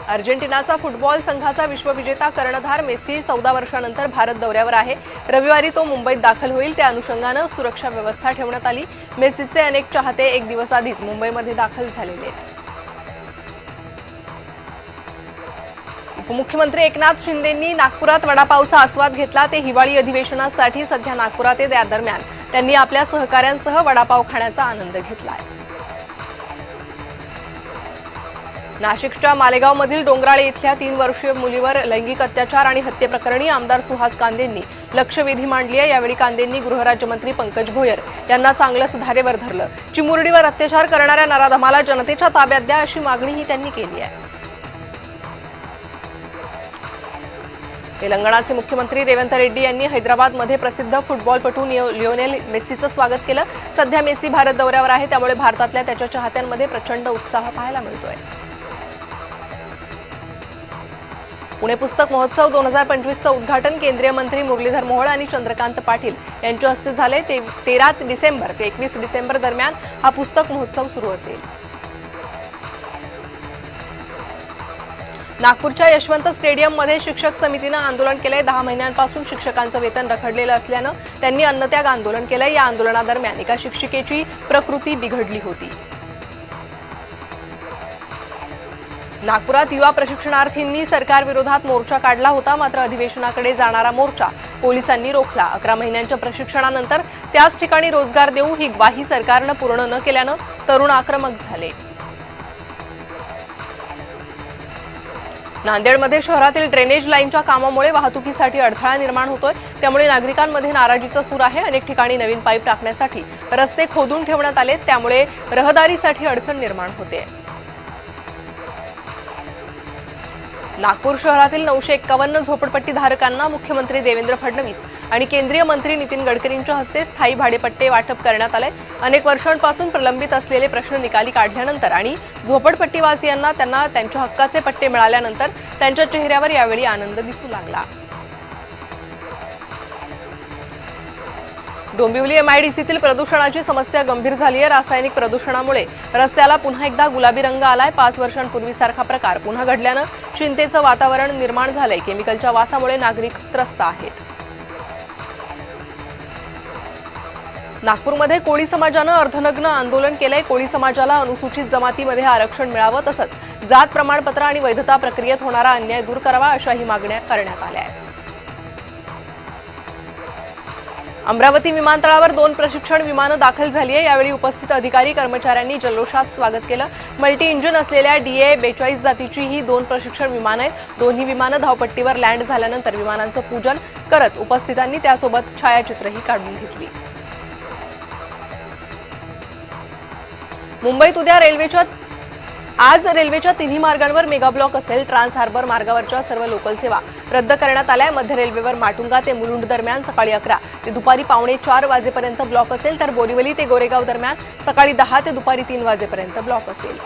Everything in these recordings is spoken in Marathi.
अर्जेंटिनाचा फुटबॉल संघाचा विश्वविजेता कर्णधार मेसी 14 वर्षांनंतर भारत दौऱ्यावर आहे। रविवारी तो मुंबईत दाखल होईल, त्या अनुषंगाने सुरक्षा व्यवस्था ठेवण्यात आली। मेसीचे अनेक चाहते एक दिवस आधीच मुंबईमध्ये दाखल झालेले आहेत। उपमुख्यमंत्री एकनाथ शिंदेंनी नागपुरात वडापावचा आस्वाद घेतला। ते हिवाळी अधिवेशनासाठी सध्या नागपुरात आहेत। या दरम्यान त्यांनी आपल्या सहकाऱ्यांसह वडापाव खाण्याचा आनंद घेतलाय। नाशिकच्या मालेगावमधील डोंगराळे इथल्या 3 वर्षीय मुलीवर लैंगिक अत्याचार आणि हत्येप्रकरणी आमदार सुहास कांदेंनी लक्षवेधी मांडली आहे। यावेळी कांदेंनी गृहराज्यमंत्री पंकज भोयर यांना चांगलंच धारेवर धरलं। चिमुरडीवर अत्याचार करणाऱ्या नराधमाला जनतेच्या ताब्यात द्या अशी मागणीही त्यांनी केली आहे। तेलंगणाचे मुख्यमंत्री रेवंत रेड्डी यांनी हैदराबादमध्ये प्रसिद्ध फुटबॉलपटू लिओनेल मेसीचं स्वागत केलं। सध्या मेसी भारत दौऱ्यावर आहे, त्यामुळे भारतातल्या त्याच्या चाहत्यांमध्ये प्रचंड उत्साह पाहायला मिळतोय। पुणे पुस्तक महोत्सव 2025चं उद्घाटन केंद्रीय मंत्री मुरलीधर मोहोळ आणि चंद्रकांत पाटील यांच्या हस्ते झाले। 13 डिसेंबर ते 21 डिसेंबर दरम्यान हा पुस्तक महोत्सव सुरू असेल। नागपूरच्या यशवंत स्टेडियममध्ये शिक्षक समितीनं आंदोलन केलंय। 10 महिन्यांपासून शिक्षकांचं वेतन रखडलेलं असल्यानं त्यांनी अन्नत्याग आंदोलन केलंय। या आंदोलनादरम्यान एका शिक्षिकेची प्रकृती बिघडली होती। नागपुरात युवा प्रशिक्षणार्थींनी सरकारविरोधात मोर्चा काढला होता, मात्र अधिवेशनाकडे जाणारा मोर्चा पोलिसांनी रोखला। 11 महिन्यांच्या प्रशिक्षणानंतर त्याच ठिकाणी रोजगार देऊ ही ग्वाही सरकारनं पूर्ण न केल्यानं तरुण आक्रमक झाले। नांदेडमध्ये शहरातील ड्रेनेज लाईनच्या कामामुळे वाहतुकीसाठी अडथळा निर्माण होतोय, त्यामुळे नागरिकांमध्ये नाराजीचा सूर आहे। अनेक ठिकाणी नवीन पाईप टाकण्यासाठी रस्ते खोदून ठेवण्यात आले, त्यामुळे रहदारीसाठी अडचण निर्माण होते। नागपूर शहरातील 951 झोपडपट्टीधारकांना मुख्यमंत्री देवेंद्र फडणवीस आणि केंद्रीय मंत्री नितीन गडकरींच्या हस्ते स्थायी भाडेपट्टे वाटप करण्यात आले। अनेक वर्षांपासून प्रलंबित असलेले प्रश्न निकाली काढल्यानंतर आणि झोपडपट्टीवासियांना त्यांच्या हक्काचे पट्टे मिळाल्यानंतर त्यांच्या चेहऱ्यावर यावेळी आनंद दिसू लागला। डोंबिवली एमआयडीसीतील प्रदूषणाची समस्या गंभीर झाली आहे। रासायनिक प्रदूषणामुळे रस्त्याला पुन्हा एकदा गुलाबी रंग आलाय। 5 वर्षांपूर्वीसारखा प्रकार पुन्हा घडल्यानं चिंतेचं वातावरण निर्माण झालंय। केमिकलच्या वासामुळे नागरिक त्रस्त आहेत। नागपूरमध्ये कोळी समाजानं अर्धनग्न आंदोलन केलंय। कोळी समाजाला अनुसूचित जमातीमध्ये आरक्षण मिळावं, तसंच जात प्रमाणपत्र आणि वैधता प्रक्रियेत होणारा अन्याय दूर करावा अशाही मागण्या करण्यात आल्या आहेत। अमरावती विमानतळावर 2 प्रशिक्षण विमानं दाखल झाली आहे। यावेळी उपस्थित अधिकारी कर्मचाऱ्यांनी जल्लोषात स्वागत केलं। मल्टी इंजिन असलेल्या DA-42 जातीची ही 2 प्रशिक्षण विमानं आहेत। दोन्ही विमानं धावपट्टीवर लँड झाल्यानंतर विमानांचं पूजन करत उपस्थितांनी त्यासोबत छायाचित्रही काढून घेतली। मुंबईत उद्या आज रेल्वेच्या तिन्ही मार्गांवर मेगा ब्लॉक असेल। ट्रान्स हार्बर मार्गावरच्या सर्व लोकल सेवा रद्द करण्यात आल्या। मध्य रेल्वेवर माटुंगा ते मुलुंड दरम्यान सकाळी 11 ते दुपारी 3:45 वाजेपर्यंत ब्लॉक असेल, तर बोरिवली ते गोरेगाव दरम्यान सकाळी 10 ते दुपारी 3 वाजेपर्यंत ब्लॉक असेल।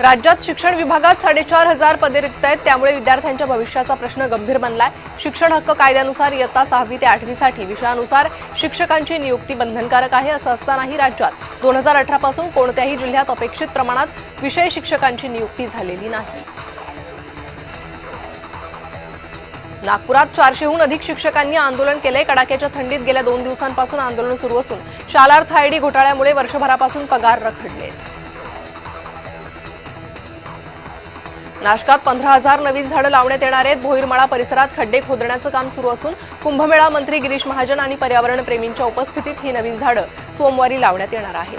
राज्यात शिक्षण विभागात 4,500 पदे रिक्त आहेत, त्यामुळे विद्यार्थ्यांच्या भविष्याचा प्रश्न गंभीर बनलाय। शिक्षण हक्क कायद्यानुसार इयत्ता 6वी ते 8वी साठी विषयानुसार शिक्षकांची नियुक्ती बंधनकारक आहे। असं असतानाही राज्यात 2018 पासून कोणत्याही जिल्ह्यात अपेक्षित प्रमाणात विषय शिक्षकांची नियुक्ती झालेली नाही। नागपुरात 400हून अधिक शिक्षकांनी आंदोलन केलंय। कडाक्याच्या थंडीत गेल्या 2 दिवसांपासून आंदोलन सुरू असून शालार्थ आयडी घोटाळ्यामुळे वर्षभरापासून पगार रखडलेत। नाशकात 15,000 नवीन झाडं लावण्यात येणार आहेत। भोईरमाळा परिसरात खड्डे खोदण्याचं काम सुरू असून कुंभमेळा मंत्री गिरीश महाजन आणि पर्यावरण प्रेमींच्या उपस्थितीत ही नवीन झाडं सोमवारी लावण्यात येणार आहेत।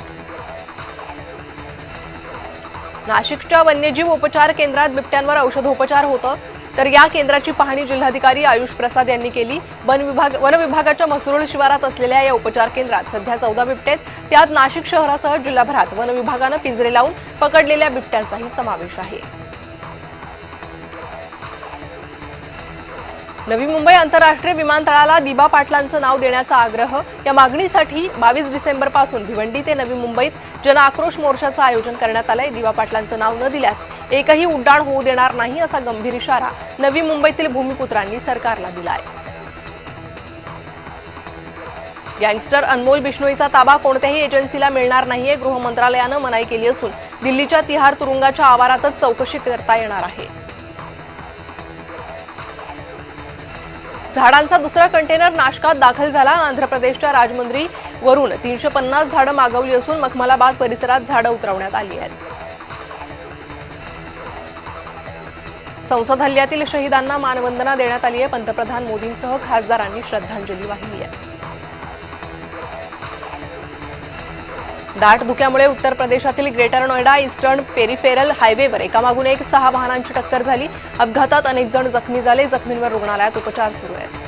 नाशिकच्या वन्यजीव उपचार केंद्रात बिबट्यांवर औषधोपचार होतं, तर या केंद्राची पाहणी जिल्हाधिकारी आयुष प्रसाद यांनी केली। वन विभागाच्या मसरूळ शिवारात असलेल्या या उपचार केंद्रात सध्या 14 बिबटे आहेत, त्यात नाशिक शहरासह जिल्हाभरात वन विभागानं पिंजरे लावून पकडलेल्या बिबट्यांचाही समावेश आहे। नवी मुंबई आंतरराष्ट्रीय विमानतळाला दिबा पाटलांचं नाव देण्याचा आग्रह, या मागणीसाठी 22 डिसेंबरपासून भिवंडी ते नवी मुंबईत जन आक्रोश मोर्चाचं आयोजन करण्यात आलंय। दिबा पाटलांचं नाव न दिल्यास एकही उड्डाण होऊ देणार नाही असा गंभीर इशारा नवी मुंबईतील भूमिपुत्रांनी सरकारला दिलाय। गँगस्टर अनमोल बिश्नोईचा ताबा कोणत्याही एजन्सीला मिळणार नाहीये, गृह मंत्रालयानं मनाई केली असून दिल्लीच्या तिहार तुरुंगाच्या आवारातच चौकशी करता येणार आहे. झाडांचा दुसरा कंटेनर नाशकात दाखल झाला. आंध्र प्रदेशच्या राजमुंद्री वरून 350 झाडं मागवली असून मखमलाबाद परिसरात झाडं उतरवण्यात आली आहेत. संसद हल्ल्यातील शहीदांना मानवंदना देण्यात आली आहे. पंतप्रधान मोदींसह खासदारांनी श्रद्धांजली वाहिली आहे. दाट धुक्यामुळे उत्तर प्रदेशातील ग्रेटर नोएडा ईस्टर्न पेरिफेरल हायवेवर एकामागून एक 6 वाहनांची टक्कर झाली. अपघातात अनेक जण जखमी झाले. जखमींवर रुग्णालयात उपचार सुरू आहेत.